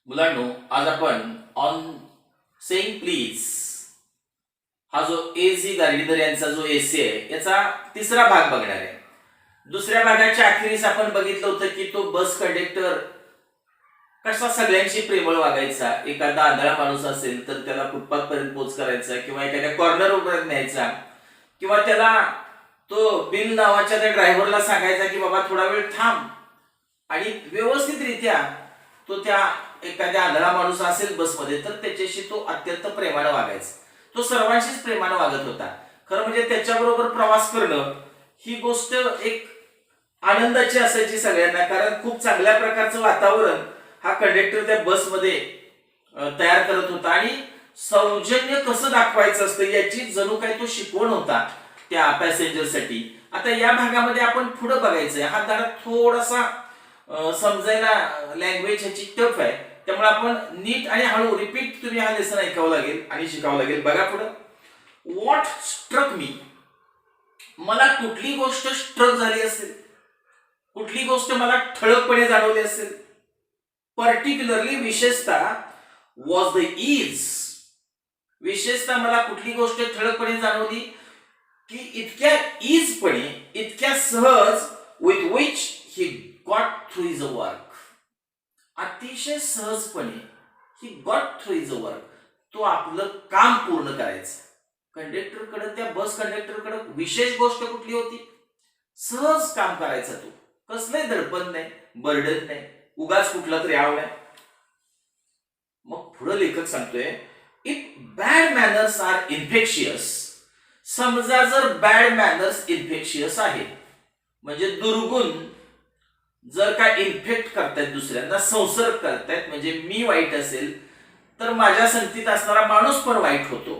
मुलांनो, आज आपण ऑन सेइंग प्लीज हा जो A.G. गार्डीनर यांचा जो एसे आहे याचा तिसरा भाग बघणार आहे. दुसऱ्या भागाच्या अखेरीस आपण बघितलं होतं की तो बस कंडक्टर कसा सगळ्यांशी प्रेमळ वागायचा. एखादा आंधळा माणूस असेल तर त्याला फुटपाथ पर्यंत पोच करायचा किंवा एखाद्या कॉर्नर पर्यंत न्यायचा किंवा त्याला तो बिल नावाच्या त्या ड्रायव्हरला सांगायचा की बाबा थोडा वेळ थांब आणि व्यवस्थितरित्या तो त्या एखाद्या आंधळा माणूस असेल बसमध्ये तर त्याच्याशी तो अत्यंत प्रेमानं वागायचा. तो सर्वांशीच प्रेमानं वागत होता. खरं म्हणजे त्याच्याबरोबर प्रवास करणं ही गोष्ट एक आनंदाची असायची सगळ्यांना, कारण खूप चांगल्या प्रकारचं वातावरण हा कंडक्टर त्या बसमध्ये तयार करत होता आणि सौजन्य कसं दाखवायचं असतं याची जणू काही तो शिकवण होता त्या पॅसेंजरसाठी. आता या भागामध्ये आपण पुढे बघायचंय. हा धडा थोडासा समजायला लँग्वेज ह्याची टफ आहे, त्यामुळे आपण नीट आणि हळू रिपीट तुम्ही हा लेसन ऐकावं लागेल आणि शिकावं लागेल. बघा पुढं. व्हॉट स्ट्रक मी, मला कुठली गोष्ट स्ट्रक झाली असेल, कुठली गोष्ट मला ठळकपणे जाणवली असेल. पर्टिक्युलरली विशेषतः वॉज द इज, विशेषतः मला कुठली गोष्ट ठळकपणे जाणवली की इतक्या इजपणे, इतक्या सहज with which he got through is a work, अतिशय सहजपणे he got through is a work, तो आपलं काम पूर्ण करायचं. कंडक्टरकडे, त्या बस कंडक्टरकडे विशेष गोष्ट कुठली होती? सहज काम करायचा. तो कसलंही दडपण नाही, बर्डन नाही, उगाच कुठला तरी आव नाही. मग पुढे लेखक सांगतोय, if bad manners are infectious, समजा जर बॅड मॅनर्स इन्फेक्शियस आहे म्हणजे दुर्गुण जर का इन्फेक्ट करतायत, दुसऱ्यांना संसर्ग करतायत, म्हणजे मी वाईट असेल तर माझ्या संगतीत असणारा माणूस पण वाईट होतो,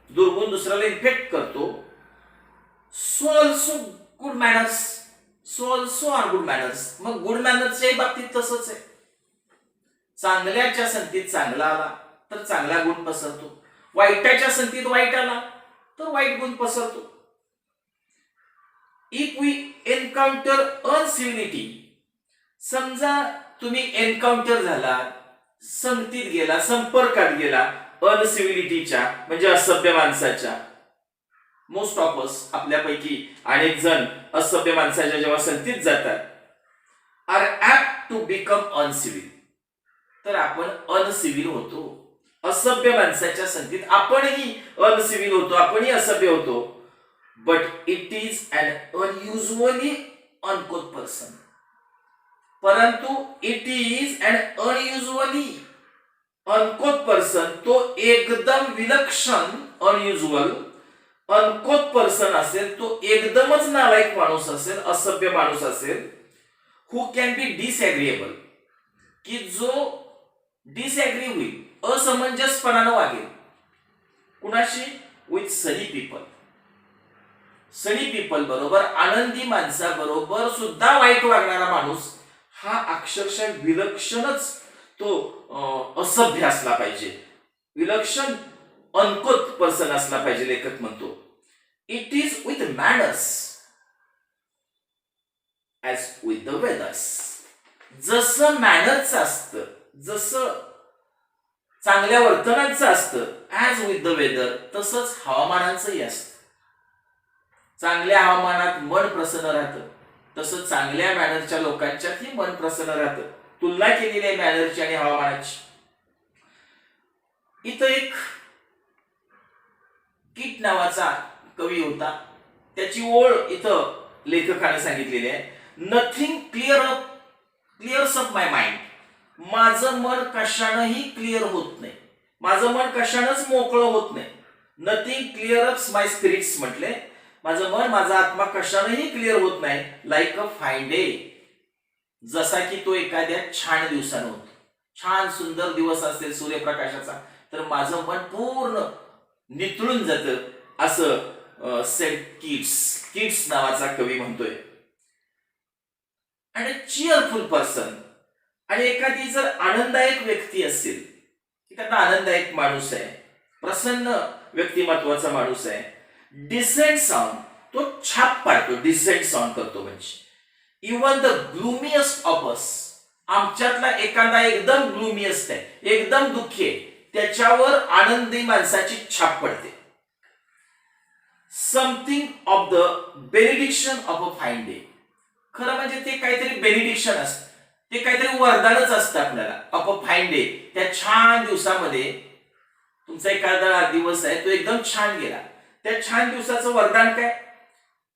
दुर्गुण दुसऱ्याला इन्फेक्ट करतो. So also good manners, so also are good manners. मग गुड मॅनर्सच्या बाबतीत तसंच आहे. चांगल्याच्या संगतीत चांगला आला तर चांगला गुण पसरतो, वाईटाच्या संगतीत वाईट आला तर वाईट गुण पसरतो. इफ वी एन्काउंटर अनसिव्हिलिटी, समजा तुम्ही एन्काउंटर झाला, संगतीत गेला, संपर्कात गेला अनसिव्हिलिटीच्या म्हणजे असभ्य माणसाच्या. मोस्ट ऑफ अस, आपल्यापैकी अनेक जण असभ्य माणसाच्या जेव्हा संगतीत जातात, आर ऍप्ट टू बिकम अनसिव्हिल, तर आपण अनसिव्हिल होतो. असभ्य माणसाच्या संगतीत आपणही अनसिव्हिल होतो, आपणही असभ्य होतो. But it is an unusually uncouth person, परंतु it is an unusually uncouth person, तो एकदम विलक्षण, अनयुजुअल अनकोथ पर्सन असेल, तो एकदमच नालायक माणूस असेल, असभ्य माणूस असेल. हु कॅन बी डिसएग्रीएबल, की जो डिसएग्री होईल, असमंजसपणानं वागेल. कुणाशी? With Sunny people, Sunny people बरोबर, आनंदी माणसाबरोबर सुद्धा वाईट वागणारा माणूस हा अक्षरशः विलक्षणच तो असभ्य असला पाहिजे, विलक्षण अनकोथ पर्सन असला पाहिजे. लेखक म्हणतो it is with manners as with the वेदर्स, जसं मॅनर्सचं असतं, जसं चांगल्या वर्तनाचं असतं, ॲज विथ द वेदर, तसंच हवामानाचंही असतं. चांगल्या हवामानात मन प्रसन्न राहतं, तसं चांगल्या मॅनरच्या लोकांच्यातही मन प्रसन्न राहतं. तुलना केलेली आहे मॅनरची आणि हवामानाची. इथं एक कीट नावाचा कवी होता, त्याची ओळ इथं लेखकाने सांगितलेली आहे. नथिंग क्लिअर्स अप माय माइंड, माझं मन कशानंही क्लिअर होत नाही, माझं मन कशानंच मोकळं होत नाही. नथिंग क्लिअर्स माय स्पिरिट्स म्हटले, माझं मन, माझा आत्मा कशानंही क्लिअर होत नाही. लाईक अ फाईन डे, जसा की तो एखाद्या छान दिवसानं होतो. छान सुंदर दिवस असेल सूर्यप्रकाशाचा तर माझं मन पूर्ण नितळून जातं, असं सेंट कीट्स नावाचा कवी म्हणतोय. आणि चिअरफुल पर्सन, आणि एखादी जर आनंददायक व्यक्ती असेल, एखादा आनंददायक माणूस आहे, प्रसन्न व्यक्तिमत्वाचा माणूस आहे. डिसेंट साऊंड, तो छाप पाडतो, डिसेंट साऊंड करतो. म्हणजे इवन द ग्लुमियस्ट ऑफ अस, आमच्यातला एखादा एकदम ग्लूमी असतंय, एकदम दुःखी आहे, त्याच्यावर आनंदी माणसाची छाप पडते. Something of the benediction of a fine day. खरं म्हणजे ते काहीतरी बेनिडिक्शन असतं, ते काहीतरी वरदानच असतं आपल्याला. ऑफ अ फाईन डे, त्या छान दिवसामध्ये तुमचा एखादा दिवस आहे तो एकदम छान गेला, त्या छान दिवसाचं वरदान काय,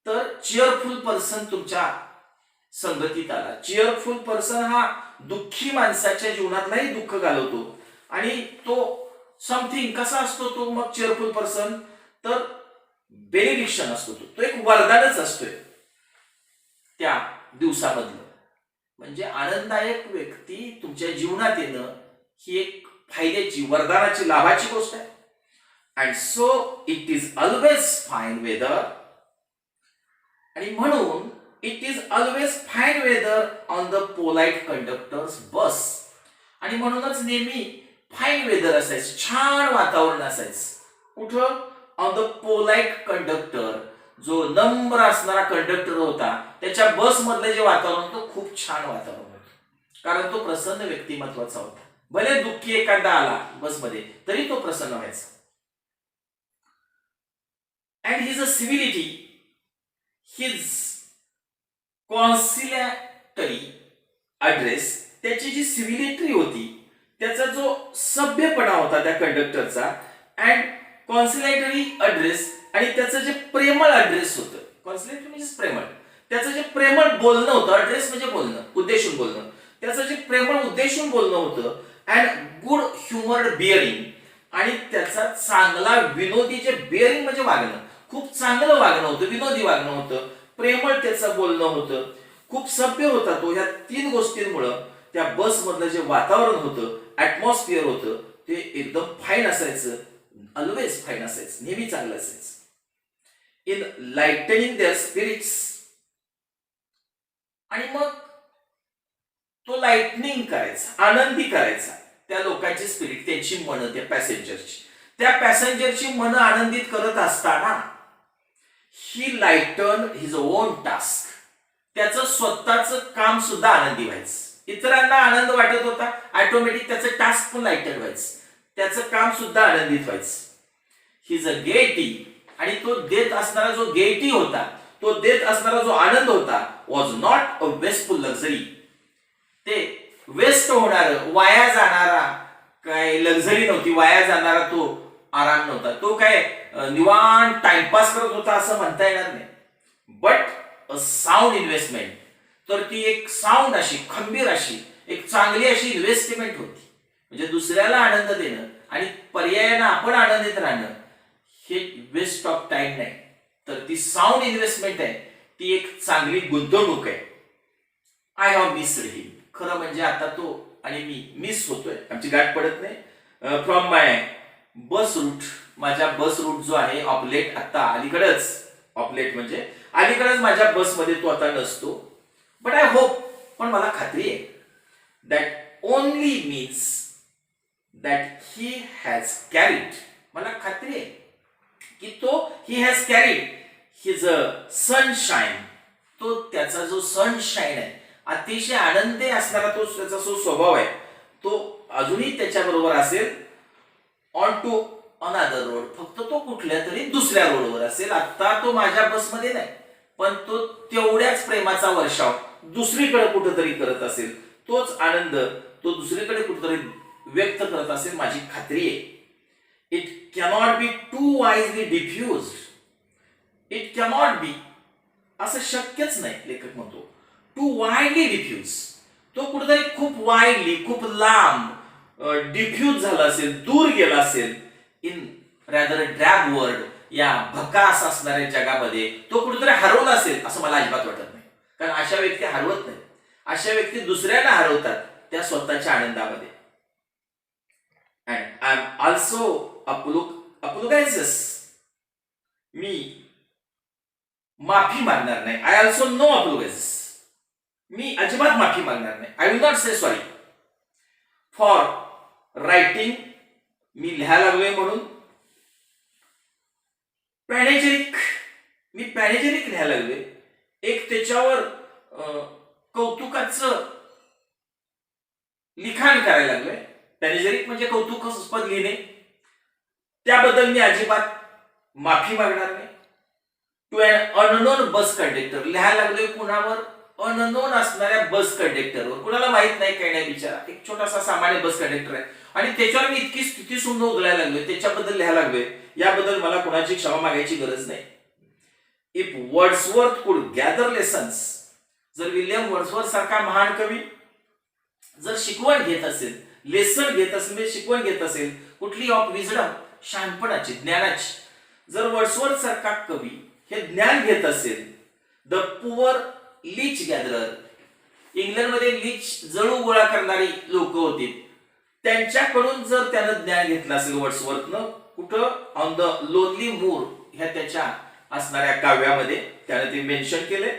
तर चिअरफुल पर्सन तुमच्या संगतीत आला. चिअरफुल पर्सन हा दुःखी माणसाच्या जीवनातलाही दुःख घालवतो. आणि तो समथिंग कसा असतो तो मग चिअरफुल पर्सन, तर बेनिडिक्शन असतो, तो एक वरदानच असतोय त्या दिवसामधलं. म्हणजे आनंददायक व्यक्ती तुमच्या जीवनात येणं ही एक फायद्याची, वरदानाची, लाभाची गोष्ट आहे. And so it is always fine weather. आणि म्हणून it is always fine weather on the polite conductors bus. आणि म्हणूनच नेहमी फाईन वेदर असायचं, छान वातावरण असायचं. कुठं? ऑन द पोलाइट कंडक्टर, जो नम्र असणारा कंडक्टर होता, त्याच्या बस मधलं जे वातावरण होतं खूप छान वातावरण होतं, कारण तो प्रसन्न व्यक्तिमत्वाचा होता. भले दुःखी एखादा आला बसमध्ये तरी तो प्रसन्न व्हायचा. And his a civility, his conciliatory address, त्याची जी सिव्हिलिटी होती, त्याचा जो सभ्यपणा होता त्या कंडक्टरचा, अँड कॉन्सिलेटरी ॲड्रेस, आणि त्याचं जे प्रेमळ ॲड्रेस होतं, कॉन्सिलेटरी म्हणजे प्रेमळ, त्याचं जे प्रेमळ बोलणं होतं, ॲड्रेस म्हणजे बोलणं, उद्देशून बोलणं, त्याचं जे प्रेमळ उद्देशून बोलणं होतं, अँड गुड ह्युमर्ड बिअरिंग, आणि त्याचा चांगला विनोदी, जे बिअरिंग म्हणजे वागणं, खूप चांगलं वागणं होतं, विनोदी वागणं होतं, प्रेमळ त्याचं बोलणं होतं, खूप सभ्य होता तो. या तीन गोष्टींमुळं त्या बस मधलं जे वातावरण होतं, ऍटमॉस्फिअर होतं, ते एकदम फाईन असायचं, ऑलवेज फाईन असायचं, नेहमी चांगलं असायचं. Enlightening their spirits. आणि मग तो लाइटनिंग करायचा, आनंदी करायचा त्या लोकांची स्पिरिट, त्यांची मनं, त्या पॅसेंजरची मनं आनंदित करत असताना ही लाइटन हिज ओन टास्क, त्याचं स्वतःचं काम सुद्धा आनंदी व्हायचं. इतरांना आनंद वाटत होता, ऑटोमॅटिक त्याचं टास्क पण लाइटेड व्हायचं, त्याचं काम सुद्धा आनंदित व्हायचं. हिज अ गेटी, आणि तो देत असणारा जो गेटी होता, तो देत असणारा जो आनंद होता, was not a wasteful luxury. ते वेस्ट होणार, वाया जाणारा काय लक्झरी नव्हती, वाया जाणारा तो आराम नव्हता, तो काय निवांत टाइमपास करत होता असं म्हणता येणार नाही. बट अ साऊंड इन्व्हेस्टमेंट, तर ती एक साऊंड अशी, खंबीर अशी, एक चांगली अशी इन्व्हेस्टमेंट होती. म्हणजे दुसऱ्याला आनंद देणं आणि पर्यायानं आपण आनंदित राहणं, हे वेस्ट ऑफ टाइम नाही, तर ती साऊंड इन्व्हेस्टमेंट आहे, ती एक चांगली गुंतवणूक आहे. आय हॅव मिस्ड हिम. खरं म्हणजे आता तो आणि मी मिस होतोय, आमची गाठ पडत नाही. फ्रॉम माय बस रूट, माझ्या बस रूट जो आहे, ऑपलेट, आता अलीकडेच, ऑपलेट म्हणजे अलीकडेच माझ्या बसमध्ये तो आता नसतो. बट आय होप, पण मला खात्री आहे, that only means that he has carried, मला खात्री आहे की तो he has carried his sunshine, तो त्याचा जो सनशाईन आहे, अतिशय आनंदी असणारा तो त्याचा जो स्वभाव आहे, तो अजूनही त्याच्याबरोबर असेल. ऑन टू अनदर रोड, फक्त तो कुठल्या तरी दुसऱ्या रोडवर असेल, आता तो माझ्या बसमध्ये नाही, पण तो तेवढ्याच प्रेमाचा वर्षाव दुसरीकडे कुठेतरी करत असेल, तोच आनंद तो दुसरीकडे कुठेतरी व्यक्त करत असेल, माझी खात्री आहे. It cannot be too wisely diffused, it cannot be, असं शक्यच नाही, लेखक म्हणतो, टू वाईडली डिफ्यूज, तो कुठेतरी खूप वाईडली, खूप लांब डिफ्यूज झाला असेल, दूर गेला असेल, इन रॅदर ड्रॅग वर्ल्ड, या भकास असणाऱ्या जगामध्ये तो कुठेतरी हरवला असेल, असं मला अजिबात वाटत नाही. कारण अशा व्यक्ती हरवत नाही, अशा व्यक्ती दुसऱ्यांना हरवतात त्या स्वतःच्या आनंदामध्ये. And I am also apologizes, मी माफी मागणार नाही. आय ऑल्सो नो अपोलोगायझस, मी अजिबात माफी मागणार नाही. I will not say sorry for writing, मी लिहायला लागलोय म्हणून. पॅनेजेरिक, मी पॅनेजेरिक लिहायला लागलोय, एक त्याच्यावर कौतुकाचं लिखाण करायला लागलोय, पॅनेजेरिक म्हणजे कौतुकास्पद लिहिणे, त्याबद्दल मी अजिबात माफी मागणार नाही. To an unknown bus conductor लिहायला लागलोय कुणावर? अननोन असणाऱ्या बस कंडक्टरवर. कुणाला माहित नाही काय नाही, बिचारा एक छोटासा सामान्य बस कंडक्टर आहे आणि त्याच्यावर मी इतकी स्तुती सुंदर उधळायला लागलोय, त्याच्याबद्दल लिहायला लागलोय. याबद्दल मला कुणाची क्षमा मागायची गरज नाही. इफ वर्ड्सवर्थ कुड गॅदर लेसन्स, जर विल्यम वर्ड्सवर्थ सारखा महान कवी जर शिकवण घेत असेल, लेसन घेत असेल, म्हणजे शिकवण घेत असेल कुठली, ऑफ विजडम, शहाणपणाची, ज्ञानाची, जर वर्ड्सवर्थ सारखा कवी हे ज्ञान घेत असेल, द पुअर लीच गॅदरर, इंग्लंडमध्ये लीच जळू गोळा करणारी लोक होती, त्यांच्याकडून जर त्यानं ज्ञान घेतलं असेल वर्ड्सवर्थनं, कुठं ऑन द लोनली मूर ह्या त्याच्या असणाऱ्या काव्यामध्ये त्यानं ते मेन्शन केले.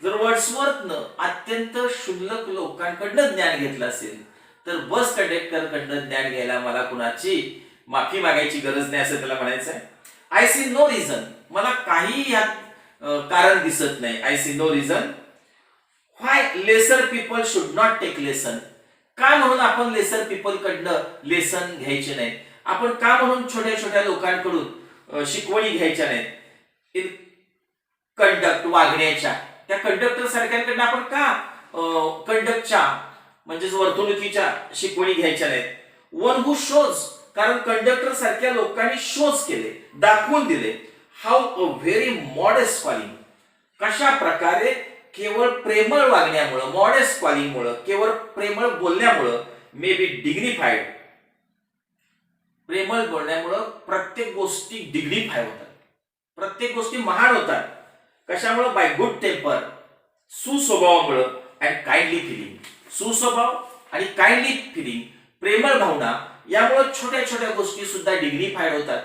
जर वर्ड्सवर्थनं अत्यंत क्षुल्लक लोकांकडनं ज्ञान घेतलं असेल, तर बस कंडक्टर कडनं ज्ञान घ्यायला मला कुणाची माफी मागायची गरज नाही असं त्याला म्हणायचं आहे. आय सी नो रिझन, मला काही यात कारण दिसत नाही. I see no reason why lesser people should not take lesson, का म्हणून आपण लेसर पीपल कडनं लेसन घ्यायचे नाही, आपण का म्हणून छोट्या छोट्या लोकांकडून शिकवणी घ्यायच्या नाहीत. इन कंडक्ट, वागण्याच्या, त्या कंडक्टर सारख्यांकडनं आपण का कंडक्टच्या म्हणजेच वर्तणुकीच्या शिकवणी घ्यायच्या नाहीत. वन हू शोज, कारण कंडक्टर सारख्या लोकांनी शोज केले, दाखवून दिले. How a very modest calling, कशा प्रकारे केवळ प्रेमळ वागण्यामुळं, मॉडेस्ट कॉलिंगमुळं, केवळ प्रेमळ बोलण्यामुळं, मे बी डिग्निफाईड, प्रेमळ बोलण्यामुळं प्रत्येक गोष्टी डिग्निफाय होतात, प्रत्येक गोष्टी महान होतात. कशामुळं? बाय गुड टेम्पर, सुस्वभावामुळं, अँड काइंडली फिलिंग, सुस्वभाव आणि काइंडली फिलिंग, प्रेमळ भावना, यामुळे छोट्या छोट्या गोष्टी सुद्धा डिग्निफाईड होतात.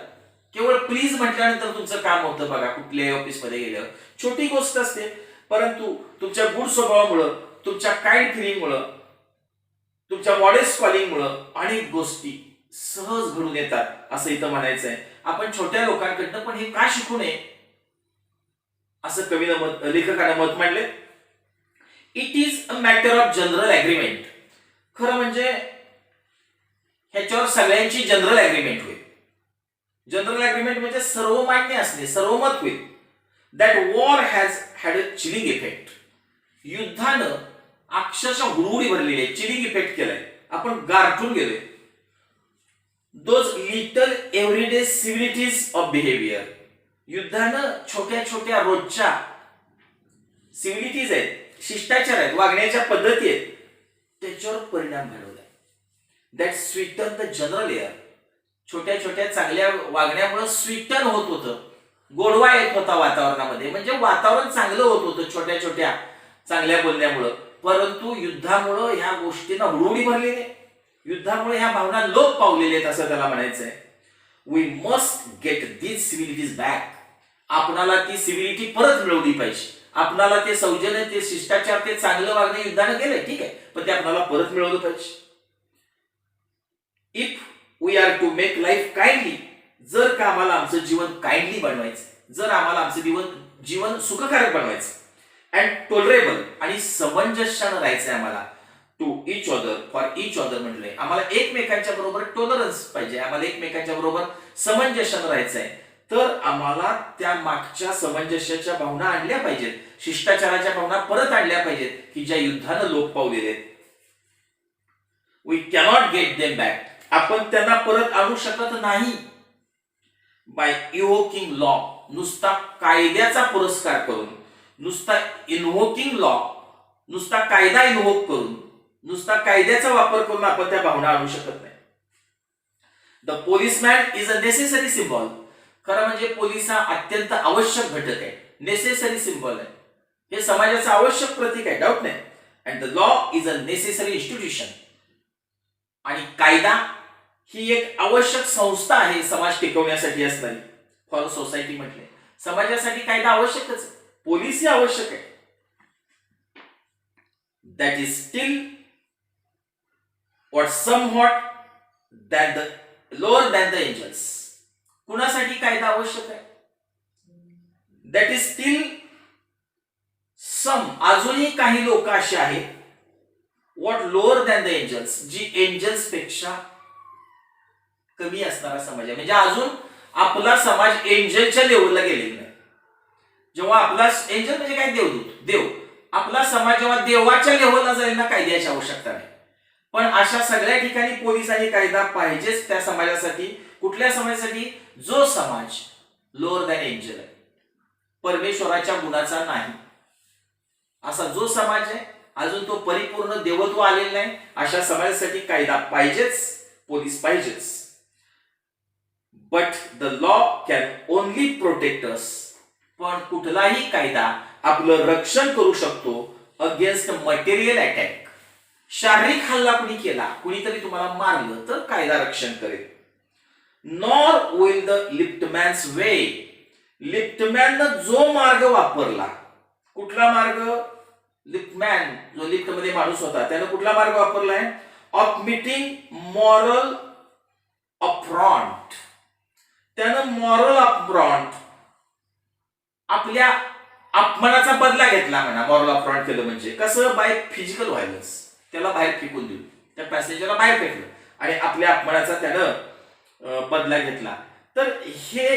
केवळ प्लीज म्हटल्यानंतर तुमचं काम होतं बघा, कुठल्याही ऑफिसमध्ये गेल्यावर छोटी गोष्ट असते, परंतु तुमच्या गुड स्वभावामुळं, तुमच्या काइंड फिलिंगमुळं, तुमच्या मॉडेस्ट कॉलिंगमुळं अनेक गोष्टी सहज घडून येतात असं इथं म्हणायचं आहे. आपण छोट्या लोकांकडनं पण हे का शिकू नये असं कवीनं लेखकानं मत मांडले. It is a matter of general agreement, खरं म्हणजे ह्याच्यावर सगळ्यांची जनरल अग्रीमेंट होईल. जनरल अग्रीमेंट म्हणजे सर्वमान्य असणे, सर्वमत होईल. That war has had a chilling effect, युद्धानं अक्षरशः हुडहुडी भरलेली आहे, चिलिंग इफेक्ट केलाय, आपण गारठून गेलोय. Those little everyday civilities of behaviour, युद्धानं छोट्या छोट्या रोजच्या सिव्हिलिटीज आहेत, शिष्टाचार आहेत, वागण्याच्या पद्धती आहेत, त्याच्यावर परिणाम घडवलाय. That sweeten the general air, छोट्या छोट्या चांगल्या वागण्यामुळे स्वीटन होत होतं, गोडवा येत होता वातावरणामध्ये, म्हणजे वातावरण चांगलं होत होतं छोट्या छोट्या चांगल्या बोलण्यामुळं. परंतु युद्धामुळं ह्या गोष्टींना हुडहुडी भरलेली आहे, युद्धामुळे ह्या भावना लोप पावलेल्या आहेत असं त्याला म्हणायचंय. We must get these civilities back, आपणाला ती सिव्हिलिटी परत मिळवली पाहिजे, आपणाला ते सौजन्य, ते शिष्टाचार, ते चांगलं वागणं युद्धानं गेलंय ठीक आहे, पण ते आपल्याला परत मिळवलं पाहिजे. If we are to make life kindly, जर का आम्हाला आमचं जीवन काइंडली बनवायचं, जर आम्हाला आमचं जीवन सुखकारक बनवायचं, अँड टॉलरेबल, आणि समंजस्यानं राहायचंय आम्हाला, to each other, for each other म्हटलंय, आम्हाला एकमेकांच्या बरोबर टॉलरन्स पाहिजे, आम्हाला एकमेकांच्या बरोबर समंजस्यानं राहायचंय, तर आम्हाला त्या मागच्या समंजस्याच्या भावना आणल्या पाहिजेत, शिष्टाचाराच्या भावना परत आणल्या पाहिजेत की ज्या युद्धानं लोप पावलेले आहेत. We cannot get them back, आपण त्यांना परत आणू शकत नाही. बाय इव्होकिंग लॉ, नुसता कायद्याचा पुरस्कार करून, नुसता इन्व्होकिंग लॉ, नुसता कायदा इन्व्होक करून, नुसता कायद्याचा वापर करून आपण त्या भावना आणू शकत नाही. The policeman is a necessary symbol, खरं म्हणजे पोलीस हा अत्यंत आवश्यक घटक आहे, नेसेसरी सिम्बॉल आहे, हे समाजाचं आवश्यक प्रतीक आहे, डाऊट नाही. And the law is a necessary institution, आणि कायदा ही एक आवश्यक संस्था आहे समाज टिकवण्यासाठी असणारी. फॉर सोसायटी म्हटले, समाजासाठी कायदा आवश्यकच आहे, पोलीस ही आवश्यक आहे. That is still what somewhat than the lower than the angels, कुणासाठी कायदा आवश्यक आहे? दॅट इज स्टील सम, अजूनही काही लोक असे आहेत, what lower than the angels, जी एंजल्स पेक्षा कमी असणारा समाज आहे. म्हणजे अजून आपला समाज एंजलच्या लेवलला गेलेला नाही. जेव्हा आपला एंजल म्हणजे काय, देवदूत, देव, आपला समाज जेव्हा देवाच्या लेवलला जाईल ना, कायद्याची आवश्यकता नाही. पण अशा सगळ्या ठिकाणी पोलीस आणि कायदा पाहिजेच त्या समाजासाठी. कुठल्या समाजासाठी? जो समाज लोअर दॅन एंजल आहे, परमेश्वराच्या गुणाचा नाही, असा जो समाज आहे, अजून तो परिपूर्ण देवत्व आलेला नाही, अशा समाजासाठी कायदा पाहिजेच, पोलीस पाहिजेच. But the law can only protect us, पण कुठलाही कायदा आपलं रक्षण करू शकतो अगेन्स्ट मटेरियल अटॅक. शारीरिक हल्ला कुणी केला, कुणीतरी तुम्हाला मारलं तर कायदा रक्षण करेल. नॉर विल द लिफ्टमॅन्स वे, लिफ्टमॅननं जो मार्ग वापरला, कुठला मार्ग, लिफ्टमॅन जो लिफ्ट मध्ये माणूस होता त्यानं कुठला मार्ग वापरलाय, ऑफ मीटिंग मॉरल अफ्रॉन्ट, त्यानं मॉरल अफ्रॉन्ट, आपल्या अपमानाचा बदला घेतला म्हणा. मॉरल अफ्रॉन्ट केलं म्हणजे कसं, बाय फिजिकल व्हायलन्स, त्याला बाहेर फेकून दिलं, त्या पॅसेंजरला बाहेर फेकलं आणि आपल्या अपमानाचा त्यानं बदला घेतला. तर हे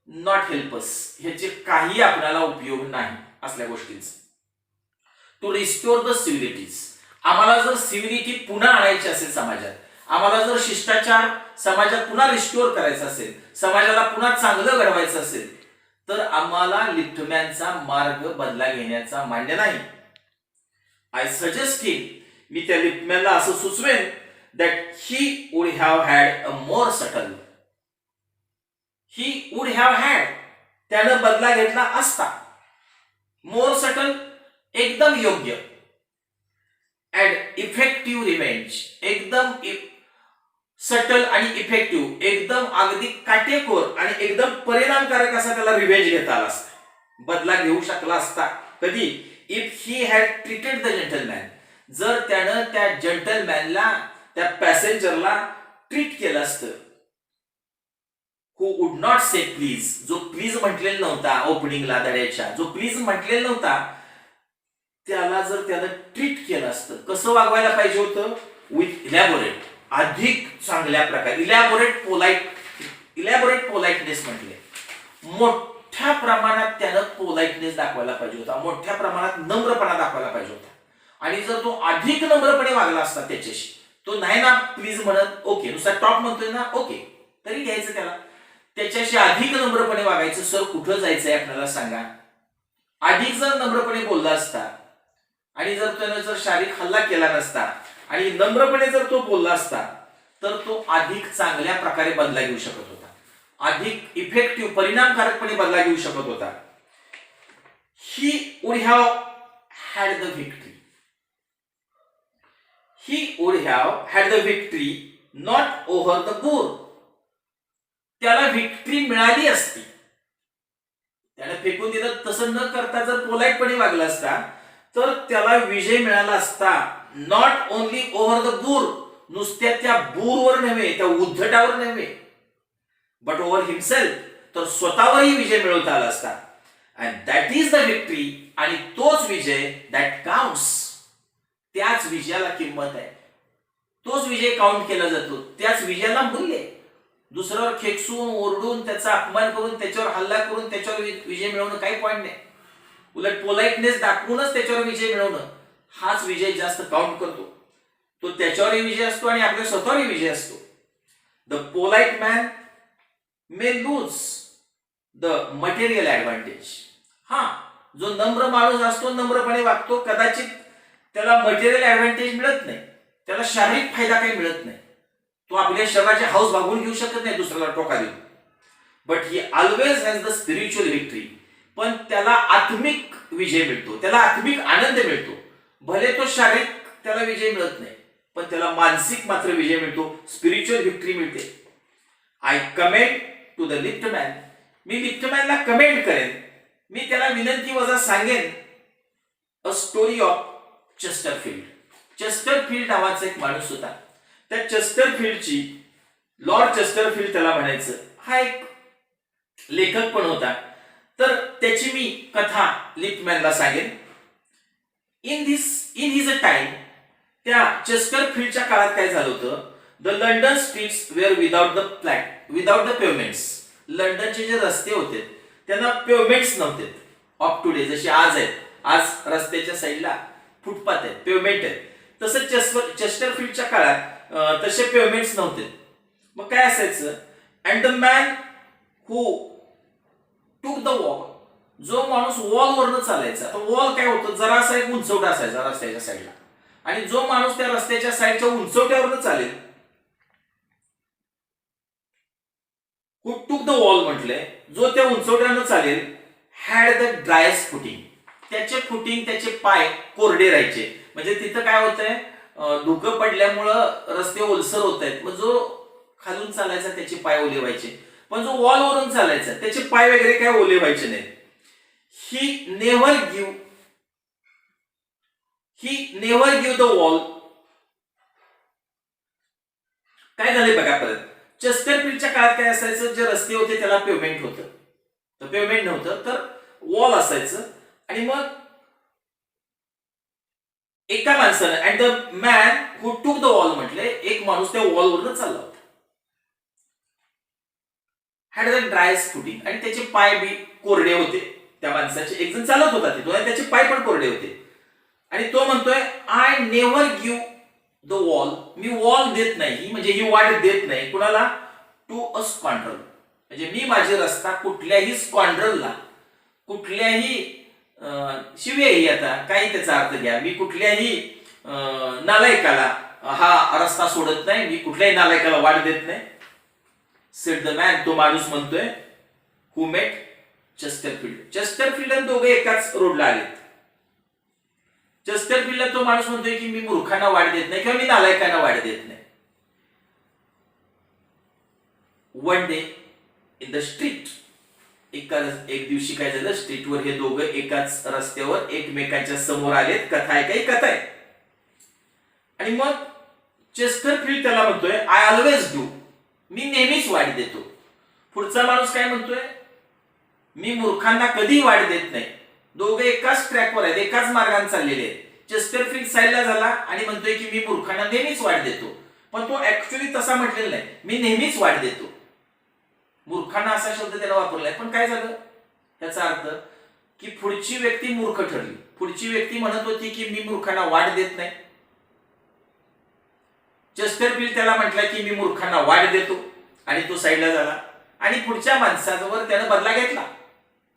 नॉट हेल्पस, ह्याचे काही आपल्याला उपयोग नाही असल्या गोष्टींचा. टू रिस्टोर द सिव्हिलिटीज, आम्हाला जर सिव्हिलिटी पुन्हा आणायची असेल समाजात, आम्हाला जर शिष्टाचार समाजात पुन्हा रिस्टोर करायचा असेल, समाजाला पुन्हा चांगलं घडवायचं असेल, तर आम्हाला लिफ्टमॅनचा मार्ग बदला घेण्याचा मान्य नाही. आय सजेस्ट हिम, मी त्या लिफ्टमॅनला असं सुचवेन that he would have had a more subtle, he would have had, त्यानं बदला घेतला असता, मोर सटल एकदम योग्य, अँड इफेक्टिव्ह रिव्हेंज, एकदम सटल आणि इफेक्टिव्ह, एकदम अगदी काटेकोर आणि एकदम परिणामकारक असा त्याला रिव्हेंज घेता आला असता, बदला घेऊ शकला असता. कधी, if he had treated the gentleman, जर त्यानं त्या जेंटलमॅनला, त्या पॅसेंजरला ट्रीट केलं असतं. हु वुड नॉट से प्लीज, जो प्लीज म्हटलेला नव्हता ओपनिंगला धड्याच्या, जो प्लीज म्हटलेला नव्हता, त्याला जर त्यानं ट्रीट केलं असतं, कसं वागवायला पाहिजे होतं, विथ इलॅबोरेट, अधिक चांगल्या प्रकारे, इलॅबोरेट पोलाइटनेस म्हटले, मोठ्या प्रमाणात त्यानं पोलाइटनेस दाखवायला पाहिजे होता, मोठ्या प्रमाणात नम्रपणा दाखवायला पाहिजे होता. आणि जर तो अधिक नम्रपणे वागला असता त्याच्याशी, तो नाही ना प्लीज म्हणत, ओके, नुसता टॉप म्हणतोय ना, ओके, तरी घ्यायचं त्याला, त्याच्याशी अधिक नम्रपणे वागायचं. सर कुठं जायचंय आपल्याला सांगा, अधिक जर नम्रपणे बोलला असता आणि जर त्यानं जर शारीरिक हल्ला केला नसता आणि नम्रपणे जर तो बोलला असता, तर तो अधिक चांगल्या प्रकारे बदला घेऊ शकत होता, अधिक इफेक्टिव्ह परिणामकारकपणे बदला घेऊ शकत होता. He would have had the Victory, he would have had the Victory not over the बुर, त्याला व्हिक्टरी मिळाली असती. त्याने फेकून दिलं तसं न करता जर पोलाइटपणे वागला असता तर त्याला विजय मिळाला असता. नॉट ओनली ओव्हर द बुर, नुसत्या त्या बुरवर नव्हे, त्या उद्धटावर नव्हे, बट ओव्हर हिमसेल्फ, तर स्वतःवरही विजय मिळवता आला असता. And that is the Victory, आणि तोच विजय दॅट काउंट्स, त्याच विजयाला किंमत आहे, तोच विजय काउंट केला जातो, त्याच विजयाला मूल्य आहे. दुसऱ्यावर खेकसून ओरडून त्याचा अपमान करून त्याच्यावर हल्ला करून त्याच्यावर विजय मिळवणं काही पॉईंट नाही. उलट पोलाइटनेस दाखवूनच त्याच्यावर विजय मिळवणं, हाच विजय जास्त काउंट करतो. तो त्याच्यावरही विजय असतो आणि आपल्या स्वतःवरही विजय असतो. The polite man may lose the material advantage. हा, जो नम्र माणूस असतो, नम्रपणे वागतो, कदाचित त्याला मटेरियल ऍडव्हान्टेज मिळत नाही, त्याला शारीरिक फायदा काही मिळत नाही, तो आपल्या शरीराचे हाऊस भागवून घेऊ शकत नाही दुसऱ्याला टोका देऊन. But he always has the spiritual Victory, पण त्याला आत्मिक विजय मिळतो, त्याला आत्मिक आनंद मिळतो. भले तो शारीरिक त्याला विजय मिळत नाही, पण त्याला मानसिक मात्र विजय मिळतो, स्पिरिच्युअल व्हिक्टरी मिळते. I commend to the liftman, मी लिफ्टमॅनला कमेंट करेन, मी त्याला विनंती वजा सांगेन, a story of Chesterfield. Chesterfield नावाचा एक माणूस होता, त्या चेस्टरफील्डची, लॉर्ड चेस्टरफील्ड त्याला म्हणायचं, हा एक लेखक पण होता. तर त्याची मी कथा लिफ्टमॅनला सांगेन. इन हिज अ टाइम त्या चेस्टरफील्डच्या काळात काय झालं होतं, the London streets were without the pavements. लंडनचे जे रस्ते होते त्यांना पेवमेंट्स नव्हते ऑफ टुडे, जसे आज आहेत. आज रस्त्याच्या साईडला फुटपाथ आहेत, पेवमेंट आहेत. तसं चेस्टरफील्डच्या काळात तसे पेवमेंट्स नव्हते. मग काय असायचं, and the man who took the wall, जो माणूस वॉलवरनं चालायचा. तर वॉल काय होतं, जरासा एक उंचवटा असायचा रस्त्याच्या साईडला, आणि जो माणूस त्या रस्त्याच्या साईडच्या उंचवट्यावरनं चालेल, हू टूक द वॉल म्हटलंय, जो त्या उंचवट्यावरनं चालेल, हॅड द ड्रायस्ट फुटिंग, त्याचे पाय कोरडे राहायचे. म्हणजे तिथं काय होतंय, धुकं पडल्यामुळं रस्ते ओलसर होत आहेत. मग जो खालून चालायचा त्याचे पाय ओले व्हायचे, पण जो वॉलवरून चालायचा त्याचे पाय वगैरे काय ओले व्हायचे नाहीत. ही नेव्हर गिव्ह द वॉल. काय झाले बघा परत, चेस्टरफील्डच्या काळात काय असायचं, जे रस्ते होते त्याला पेवमेंट होतं, तर पेवमेंट नव्हतं तर वॉल असायचं. आणि मग एका माणसानं, and the man who took the wall म्हटले, एक माणूस त्या वॉलवरनं चालला होता, हॅड द ड्रायस्ट फुटिंग, आणि त्याचे पाय बी कोरडे होते. त्या माणसाचे, एक जण चालत होता तिथून आणि त्याचे पाय पण कोरडे होते. आणि तो म्हणतोय, I never give the wall, me wall देत नाही, म्हणजे ही वाट देत नाही कुणाला, टू अ स्कॉन्ड्रल, म्हणजे मी माझे रस्ता कुठल्याही स्कॉन्ड्रलला, कुठल्याही शिव्याही, आता काही त्याचा अर्थ घ्या, मी कुठल्याही नालायकाला हा रस्ता सोडत नाही, मी कुठल्याही नालायकाला वाट देत नाही. सेड द मॅन, तो माणूस म्हणतोय, हू मेट चेस्टरफील्ड आणि दोघे एकाच रोडला आलेत. चेस्टरफील्डला तो माणूस म्हणतोय की मी मूर्खांना वाट देत नाही किंवा मी नालायकांना वाट देत नाही. One day in the street, एक दिवशी काय झालं, स्ट्रीटवर हे दोघं एकाच रस्त्यावर एकमेकांच्या समोर आलेत. कथा आहे, काही कथा आहे. आणि मग चेस्टरफील्ड त्याला म्हणतोय, आय ऑलवेज डू, मी नेहमीच वाट देतो. पुढचा माणूस काय म्हणतोय, मी मूर्खांना कधी वाट देत नाही. दोघे एकाच ट्रॅकवर आहेत, एकाच मार्गाने चाललेले आहेत. चेस्टरफील्ड साईडला झाला आणि म्हणतोय की मी मूर्खांना नेहमीच वाट देतो, पण तो ऍक्च्युअली तसा म्हटलेला नाही, मी नेहमीच वाट देतो. मूर्खांना असा शब्द त्याला वापरलाय. पण काय झालं, त्याचा अर्थ की पुढची व्यक्ती मूर्ख ठरली. पुढची व्यक्ती म्हणत होती की मी मूर्खांना वाट देत नाही. चेस्टरफील्ड त्याला म्हटलं की मी मूर्खांना वाट देतो, आणि तो साईडला झाला. आणि पुढच्या माणसावर त्यानं बदला घेतला,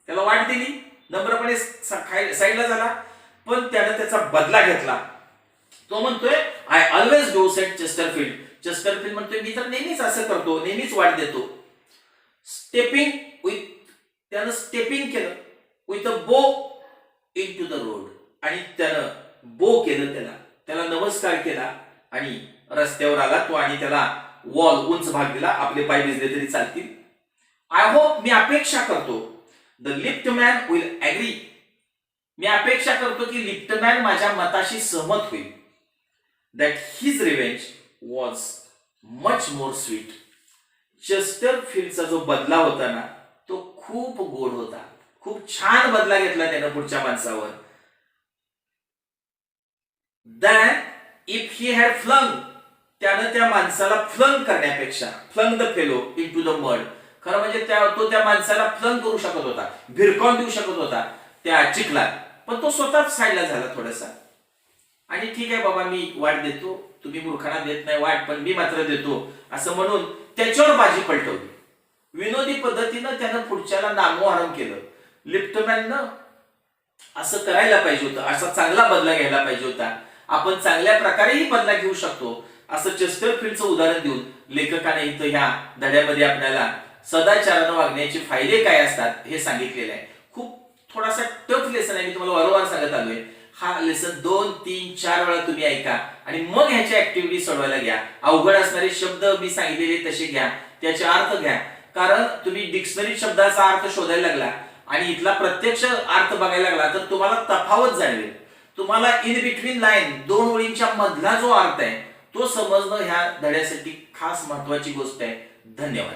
त्याला वाट दिली, नम्रपणे साईडला झाला, पण त्यानं त्याचा बदला घेतला. तो म्हणतोय, I always do, sed Chesterfield. Chesterfield म्हणतोय, मी तर नेहमीच असं करतो, नेहमीच वाट देतो. त्यानं स्टेपिंग केलं विथ अ बो इन टू द रोड, आणि त्यानं बो केलं, त्याला नमस्कार केला आणि रस्त्यावर आला तो, आणि त्याला वॉल उंच भाग दिला. आपले पाय भिजले तरी चालतील. आय होप, मी अपेक्षा करतो, द लिफ्टमॅन विल ऍग्री, मी अपेक्षा करतो की लिफ्टमॅन माझ्या मताशी सहमत होईल. That his revenge was much more sweet. चेस्टरफील्डचा जो बदला होता ना, तो खूप गोड होता, खूप छान बदला घेतला त्यानं पुढच्या माणसावर. Than if he had flung, त्यानं त्या माणसाला फ्लंग करण्यापेक्षा, flung the fellow into the mud, खरं म्हणजे तो त्या माणसाला फ्लंग करू शकत होता, भिरकावून देऊ शकत होता त्या चिखलात, पण तो स्वतःच साईडला झाला थोडासा. आणि ठीक आहे बाबा, मी वाट देतो, तुम्ही मूर्खांना देत नाही वाट, पण मी मात्र देतो, असं म्हणून त्याच्यावर बाजी पलटवली. विनोदी पद्धतीनं त्यानं पुढच्याला नामोहरम केलं. लिफ्टमॅननं असं करायला पाहिजे होतं, असा चांगला बदला घ्यायला पाहिजे होता. आपण चांगल्या प्रकारेही बदला घेऊ शकतो, असं चेस्टरफील्डचं उदाहरण देऊन लेखकाने इथं ह्या धड्यामध्ये आपल्याला सदाचारानं वागण्याचे फायदे काय असतात हे सांगितलेलं आहे. खूप थोडासा टफ लेसन आहे, मी तुम्हाला वारंवार सांगत आलोय. हा लेसन 2, 3, 4 वेळा तुम्ही ऐका आणि मग ह्याच्या ऍक्टिव्हिटी सोडवायला घ्या. अवघड असणारे शब्द मी सांगितलेले तसे घ्या, त्याचे अर्थ घ्या. कारण तुम्ही डिक्शनरी शब्दाचा अर्थ शोधायला लागला आणि इथला प्रत्यक्ष अर्थ बघायला लागला तर तुम्हाला तफावत जाणवेल. तुम्हाला इन बिटवीन लाईन, 2 ओळींच्या मधला जो अर्थ आहे तो समजणं ह्या धड्यासाठी खास महत्वाची गोष्ट आहे. धन्यवाद.